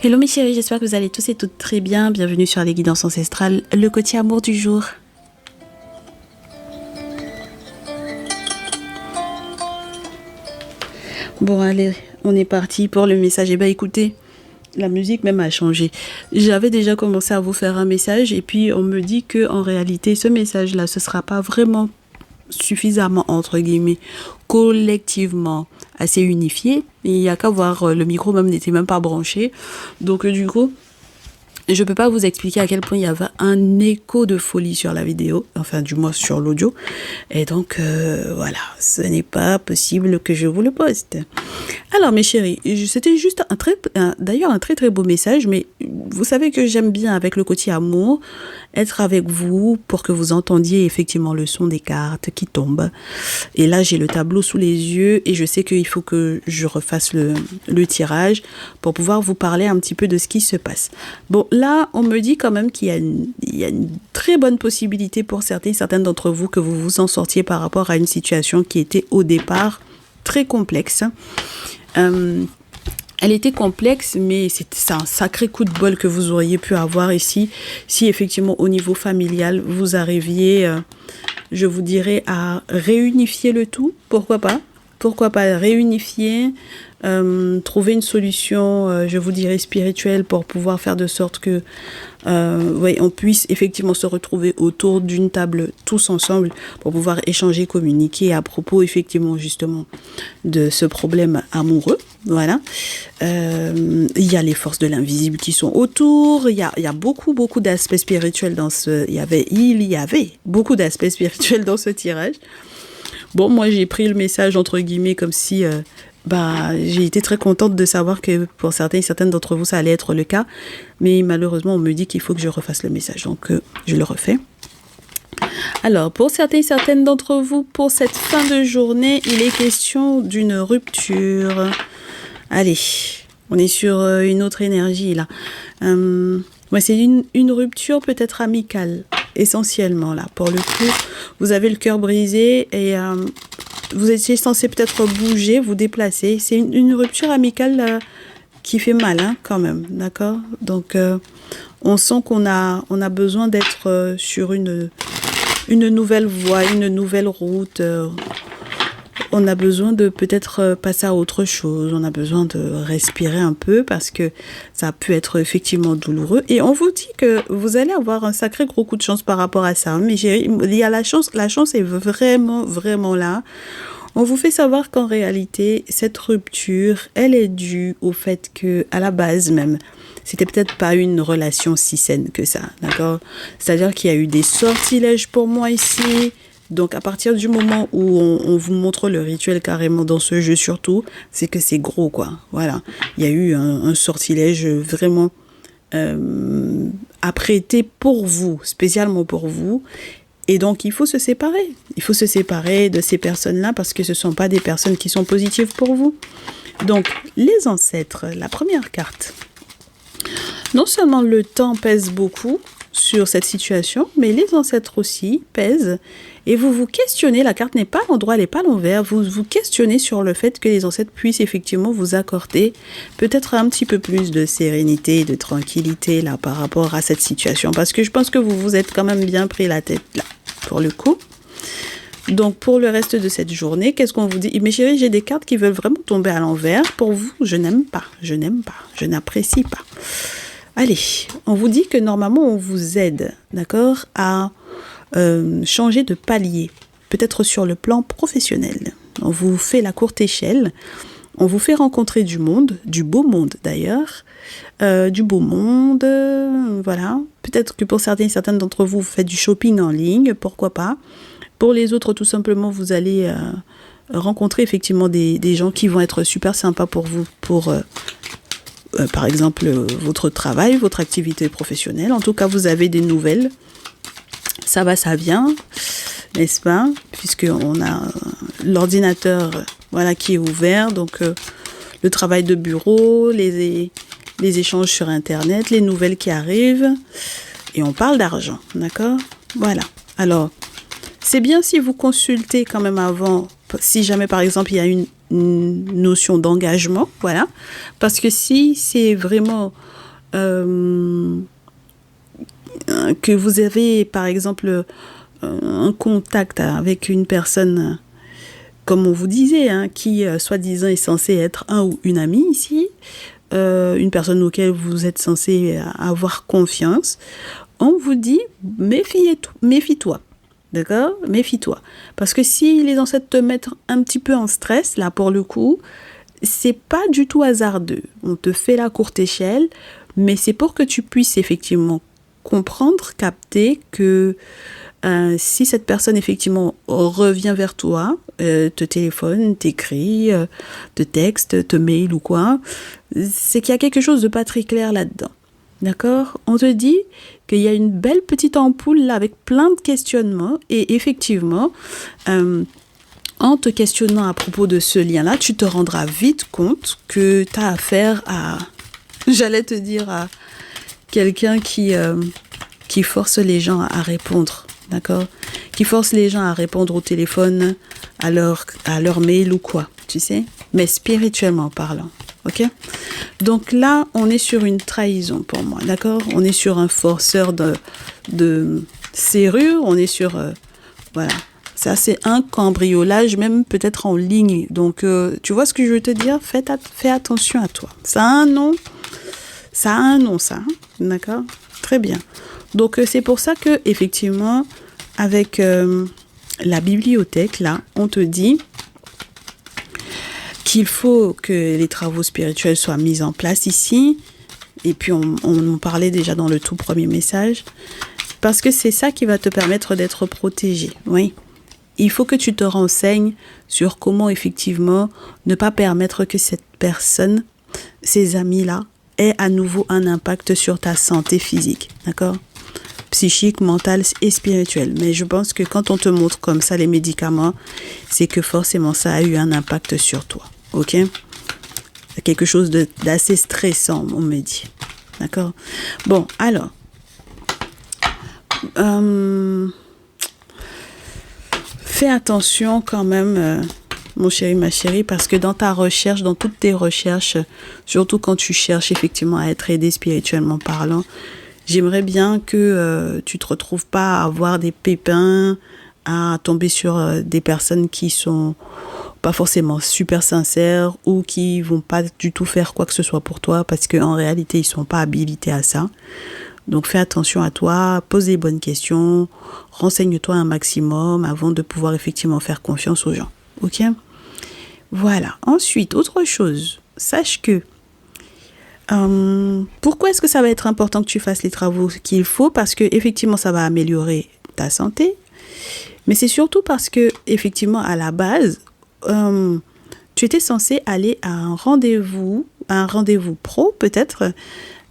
Hello mes chéris, j'espère que vous allez tous et toutes très bien. Bienvenue sur les guidances ancestrales, le côté amour du jour. Bon allez, on est parti pour le message. Eh bien écoutez, la musique même a changé. J'avais déjà commencé à vous faire un message et puis on me dit que en réalité ce message-là, ce sera pas vraiment suffisamment entre guillemets collectivement assez unifié. Il n'y a qu'à voir, le micro même n'était même pas branché. Donc du coup, je peux pas vous expliquer à quel point il y avait un écho de folie sur la vidéo, enfin du moins sur l'audio. Et donc voilà, ce n'est pas possible que je vous le poste. Alors mes chéris, c'était juste d'ailleurs un très très beau message, mais vous savez que j'aime bien avec le côté amour être avec vous pour que vous entendiez effectivement le son des cartes qui tombent. Et là j'ai le tableau sous les yeux et je sais qu'il faut que je refasse le tirage pour pouvoir vous parler un petit peu de ce qui se passe. Bon là on me dit quand même qu'il y a une très bonne possibilité pour certaines d'entre vous que vous vous en sortiez par rapport à une situation qui était au départ très complexe. Elle était complexe, mais c'est un sacré coup de bol que vous auriez pu avoir ici, si effectivement au niveau familial, vous arriviez, je vous dirais, à réunifier le tout. Pourquoi pas? Pourquoi pas réunifier, trouver une solution, je vous dirais, spirituelle pour pouvoir faire de sorte que on puisse effectivement se retrouver autour d'une table tous ensemble pour pouvoir échanger, communiquer à propos effectivement justement de ce problème amoureux. Voilà. Il y a les forces de l'invisible qui sont autour. Il y a beaucoup d'aspects spirituels dans ce. Il y avait beaucoup d'aspects spirituels dans ce tirage. Bon, moi j'ai pris le message entre guillemets comme si j'ai été très contente de savoir que pour certaines d'entre vous ça allait être le cas, mais malheureusement on me dit qu'il faut que je refasse le message, donc je le refais. Alors pour certaines d'entre vous, pour cette fin de journée, il est question d'une rupture. Allez, on est sur une autre énergie là. C'est une rupture peut-être amicale, essentiellement là. Pour le coup, vous avez le cœur brisé et vous étiez censé peut-être bouger, vous déplacer. C'est une rupture amicale qui fait mal, hein, quand même, d'accord? Donc, on sent qu'on a besoin d'être sur une nouvelle voie, une nouvelle route. On a besoin de peut-être passer à autre chose. On a besoin de respirer un peu parce que ça a pu être effectivement douloureux. Et on vous dit que vous allez avoir un sacré gros coup de chance par rapport à ça. Mais il y a la chance est vraiment, vraiment là. On vous fait savoir qu'en réalité, cette rupture, elle est due au fait que, à la base même, c'était peut-être pas une relation si saine que ça, d'accord? C'est-à-dire qu'il y a eu des sortilèges pour moi ici. Donc, à partir du moment où on vous montre le rituel carrément dans ce jeu surtout, c'est que c'est gros, quoi. Voilà. Il y a eu un sortilège vraiment apprêté pour vous, spécialement pour vous. Et donc, il faut se séparer. Il faut se séparer de ces personnes-là parce que ce ne sont pas des personnes qui sont positives pour vous. Donc, les ancêtres, la première carte. Non seulement le temps pèse beaucoup sur cette situation, mais les ancêtres aussi pèsent. Et vous vous questionnez, la carte n'est pas à l'endroit, elle n'est pas à l'envers, vous vous questionnez sur le fait que les ancêtres puissent effectivement vous accorder peut-être un petit peu plus de sérénité, de tranquillité là par rapport à cette situation. Parce que je pense que vous vous êtes quand même bien pris la tête là, pour le coup. Donc pour le reste de cette journée, qu'est-ce qu'on vous dit? Mes chéris, j'ai des cartes qui veulent vraiment tomber à l'envers. Pour vous, je n'aime pas, je n'apprécie pas. Allez, on vous dit que normalement on vous aide, d'accord, à changer de palier, peut-être sur le plan professionnel. On vous fait la courte échelle, on vous fait rencontrer du monde, du beau monde d'ailleurs, du beau monde, voilà. Peut-être que pour certaines d'entre vous, vous faites du shopping en ligne, pourquoi pas. Pour les autres, tout simplement, vous allez rencontrer effectivement des gens qui vont être super sympas pour vous, pour par exemple votre travail, votre activité professionnelle. En tout cas, vous avez des nouvelles. Ça va, ça vient, n'est-ce pas? Puisqu'on a l'ordinateur qui est ouvert, donc le travail de bureau, les échanges sur Internet, les nouvelles qui arrivent, et on parle d'argent, d'accord? Voilà. Alors, c'est bien si vous consultez quand même avant, si jamais par exemple il y a une notion d'engagement, voilà. Parce que si c'est vraiment que vous avez, par exemple, un contact avec une personne, comme on vous disait, hein, qui, soi-disant, est censée être un ou une amie ici, une personne auquel vous êtes censé avoir confiance, on vous dit, méfie-toi. D'accord? Méfie-toi. Parce que si les ancêtres te mettent un petit peu en stress, là, pour le coup, c'est pas du tout hasardeux. On te fait la courte échelle, mais c'est pour que tu puisses effectivement comprendre, capter que si cette personne effectivement revient vers toi, te téléphone, t'écrit, te texte, te mail ou quoi, c'est qu'il y a quelque chose de pas très clair là-dedans. D'accord? On te dit qu'il y a une belle petite ampoule là avec plein de questionnements et effectivement, en te questionnant à propos de ce lien-là, tu te rendras vite compte que tu as affaire à, j'allais te dire, à quelqu'un qui force les gens à répondre. D'accord? Qui force les gens à répondre au téléphone, à leur mail ou quoi, tu sais? Mais spirituellement parlant. Ok? Donc là, on est sur une trahison pour moi, d'accord? On est sur un forceur de serrure, on est sur... voilà. Ça, c'est un cambriolage, même peut-être en ligne. Donc, tu vois ce que je veux te dire? Fais attention à toi. Ça a un nom. Ça a un nom, ça. Hein? D'accord? Très bien. Donc, c'est pour ça que, effectivement, avec la bibliothèque, là, on te dit qu'il faut que les travaux spirituels soient mis en place ici. Et puis, on en parlait déjà dans le tout premier message. Parce que c'est ça qui va te permettre d'être protégé. Oui. Il faut que tu te renseignes sur comment, effectivement, ne pas permettre que cette personne, ces amis-là, aient à nouveau un impact sur ta santé physique. D'accord ? Psychique, mentale et spirituelle. Mais je pense que quand on te montre comme ça les médicaments, c'est que forcément ça a eu un impact sur toi. Ok? C'est quelque chose d'assez stressant, on me dit. D'accord? Bon, alors. Fais attention quand même, mon chéri, ma chérie, parce que dans ta recherche, dans toutes tes recherches, surtout quand tu cherches effectivement à être aidé spirituellement parlant, j'aimerais bien que tu te retrouves pas à avoir des pépins, à tomber sur des personnes qui sont pas forcément super sincères ou qui vont pas du tout faire quoi que ce soit pour toi parce qu'en réalité, ils sont pas habilités à ça. Donc, fais attention à toi, pose les bonnes questions, renseigne-toi un maximum avant de pouvoir effectivement faire confiance aux gens. Ok? Voilà. Ensuite, autre chose, sache que pourquoi est-ce que ça va être important que tu fasses les travaux qu'il faut? Parce que effectivement, ça va améliorer ta santé, mais c'est surtout parce que effectivement, à la base, tu étais censé aller à un rendez-vous pro peut-être.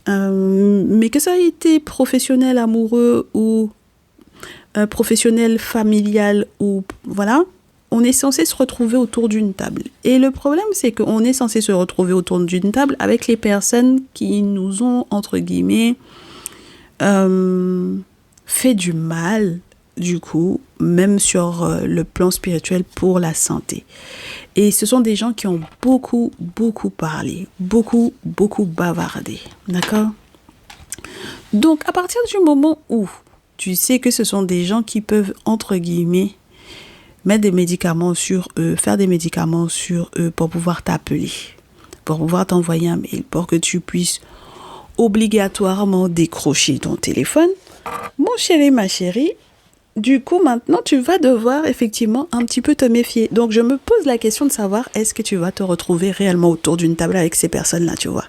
Mais que ça ait été professionnel amoureux ou professionnel familial ou voilà, on est censé se retrouver autour d'une table. Et le problème, c'est qu'on est censé se retrouver autour d'une table avec les personnes qui nous ont, entre guillemets, fait du mal, du coup, même sur le plan spirituel pour la santé. Et ce sont des gens qui ont beaucoup, beaucoup parlé, beaucoup, beaucoup bavardé. D'accord? Donc, à partir du moment où tu sais que ce sont des gens qui peuvent, entre guillemets, mettre des médicaments sur eux, faire des médicaments sur eux pour pouvoir t'appeler, pour pouvoir t'envoyer un mail, pour que tu puisses obligatoirement décrocher ton téléphone, mon chéri, ma chérie, du coup, maintenant, tu vas devoir effectivement un petit peu te méfier. Donc, je me pose la question de savoir, est-ce que tu vas te retrouver réellement autour d'une table avec ces personnes-là, tu vois?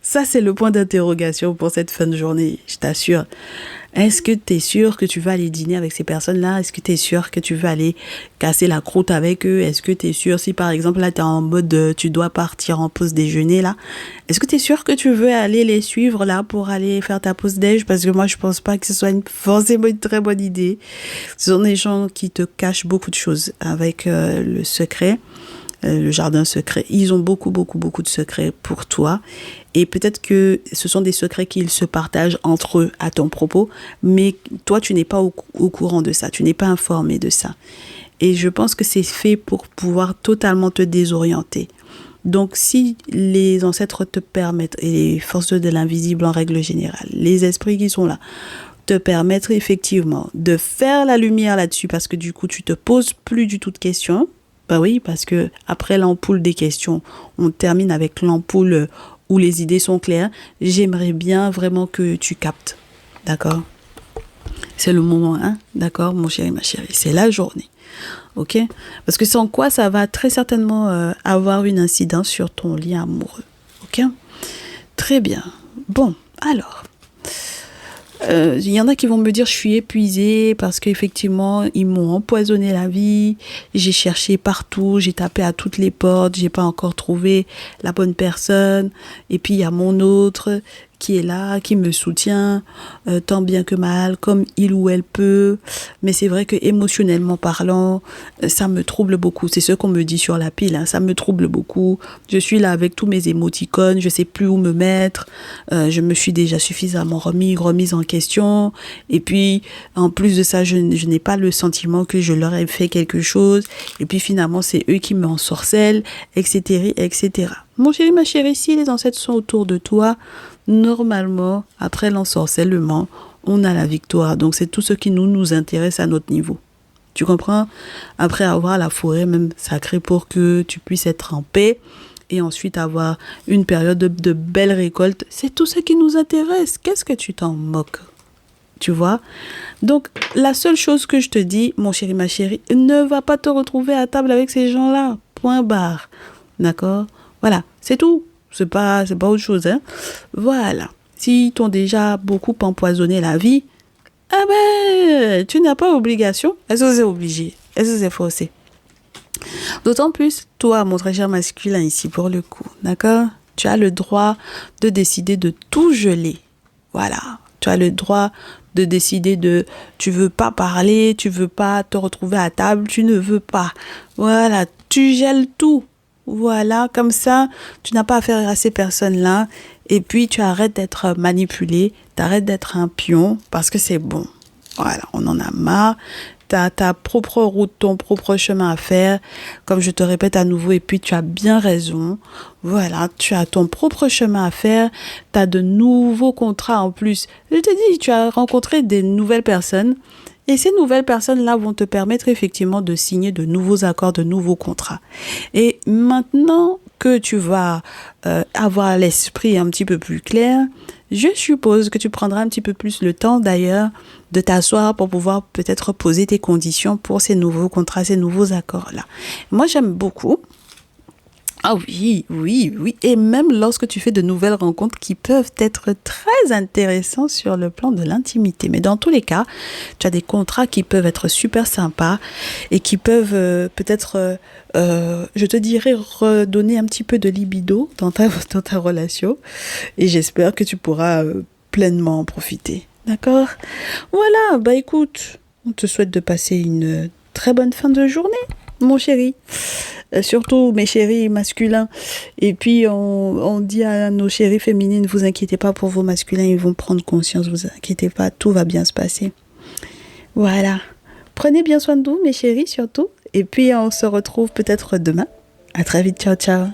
Ça, c'est le point d'interrogation pour cette fin de journée, je t'assure. Est-ce que tu es sûr que tu vas aller dîner avec ces personnes-là? Est-ce que tu es sûr que tu vas aller casser la croûte avec eux? Est-ce que tu es sûr, si par exemple là tu es en mode tu dois partir en pause déjeuner là, est-ce que tu es sûr que tu veux aller les suivre là pour aller faire ta pause déj? Parce que moi je pense pas que ce soit forcément une très bonne idée. Ce sont des gens qui te cachent beaucoup de choses avec le secret. Le jardin secret. Ils ont beaucoup, beaucoup, beaucoup de secrets pour toi. Et peut-être que ce sont des secrets qu'ils se partagent entre eux à ton propos, mais toi, tu n'es pas au courant de ça. Tu n'es pas informé de ça. Et je pense que c'est fait pour pouvoir totalement te désorienter. Donc, si les ancêtres te permettent, et les forces de l'invisible en règle générale, les esprits qui sont là, te permettre effectivement de faire la lumière là-dessus, parce que du coup, tu te poses plus du tout de questions. Ben oui, parce que après l'ampoule des questions, on termine avec l'ampoule où les idées sont claires. J'aimerais bien vraiment que tu captes. D'accord? C'est le moment, hein? D'accord, mon chéri, ma chérie? C'est la journée. Ok? Parce que sans quoi, ça va très certainement avoir une incidence sur ton lien amoureux. Ok? Très bien. Bon, alors. Il y en a qui vont me dire je suis épuisée parce qu'effectivement ils m'ont empoisonné la vie, j'ai cherché partout, j'ai tapé à toutes les portes, j'ai pas encore trouvé la bonne personne, et puis il y a mon autre qui est là, qui me soutient tant bien que mal, comme il ou elle peut, mais c'est vrai que émotionnellement parlant, ça me trouble beaucoup, c'est ce qu'on me dit sur la pile, hein, ça me trouble beaucoup, je suis là avec tous mes émoticônes, je sais plus où me mettre, je me suis déjà suffisamment remise en question, et puis en plus de ça, je n'ai pas le sentiment que je leur ai fait quelque chose, et puis finalement c'est eux qui m'ensorcellent, etc., etc. Mon chéri, ma chérie, si les ancêtres sont autour de toi, normalement, après l'ensorcellement, on a la victoire. Donc, c'est tout ce qui nous intéresse à notre niveau. Tu comprends? Après avoir la forêt même sacrée pour que tu puisses être en paix et ensuite avoir une période de belles récoltes, c'est tout ce qui nous intéresse. Qu'est-ce que tu t'en moques? Tu vois? Donc, la seule chose que je te dis, mon chéri, ma chérie, ne va pas te retrouver à table avec ces gens-là. Point barre. D'accord? Voilà, c'est tout. C'est pas autre chose, hein. Voilà. S'ils t'ont déjà beaucoup empoisonné la vie, ah ben, tu n'as pas obligation. Est-ce que c'est obligé? Est-ce que c'est forcé? D'autant plus, toi, mon très cher masculin ici, pour le coup, d'accord? Tu as le droit de décider de tout geler. Voilà. Tu as le droit de décider tu veux pas parler, tu veux pas te retrouver à table, tu ne veux pas. Voilà. Tu gèles tout. Voilà, comme ça, tu n'as pas affaire à ces personnes-là. Et puis, tu arrêtes d'être manipulé, tu arrêtes d'être un pion parce que c'est bon. Voilà, on en a marre. Tu as ta propre route, ton propre chemin à faire. Comme je te répète à nouveau, et puis tu as bien raison. Voilà, tu as ton propre chemin à faire. Tu as de nouveaux contrats en plus. Je te dis, tu as rencontré des nouvelles personnes. Et ces nouvelles personnes-là vont te permettre effectivement de signer de nouveaux accords, de nouveaux contrats. Et maintenant que tu vas avoir l'esprit un petit peu plus clair, je suppose que tu prendras un petit peu plus le temps d'ailleurs de t'asseoir pour pouvoir peut-être poser tes conditions pour ces nouveaux contrats, ces nouveaux accords-là. Moi, j'aime beaucoup. Ah oui, oui, oui. Et même lorsque tu fais de nouvelles rencontres qui peuvent être très intéressantes sur le plan de l'intimité. Mais dans tous les cas, tu as des contrats qui peuvent être super sympas et qui peuvent peut-être, je te dirais, redonner un petit peu de libido dans ta relation. Et j'espère que tu pourras pleinement en profiter. D'accord? Voilà, bah écoute, on te souhaite de passer une très bonne fin de journée, mon chéri. Surtout mes chéris masculins. Et puis, on dit à nos chéris féminines, vous inquiétez pas pour vos masculins, ils vont prendre conscience, vous inquiétez pas, tout va bien se passer. Voilà. Prenez bien soin de vous, mes chéris, surtout. Et puis, on se retrouve peut-être demain. À très vite, ciao, ciao.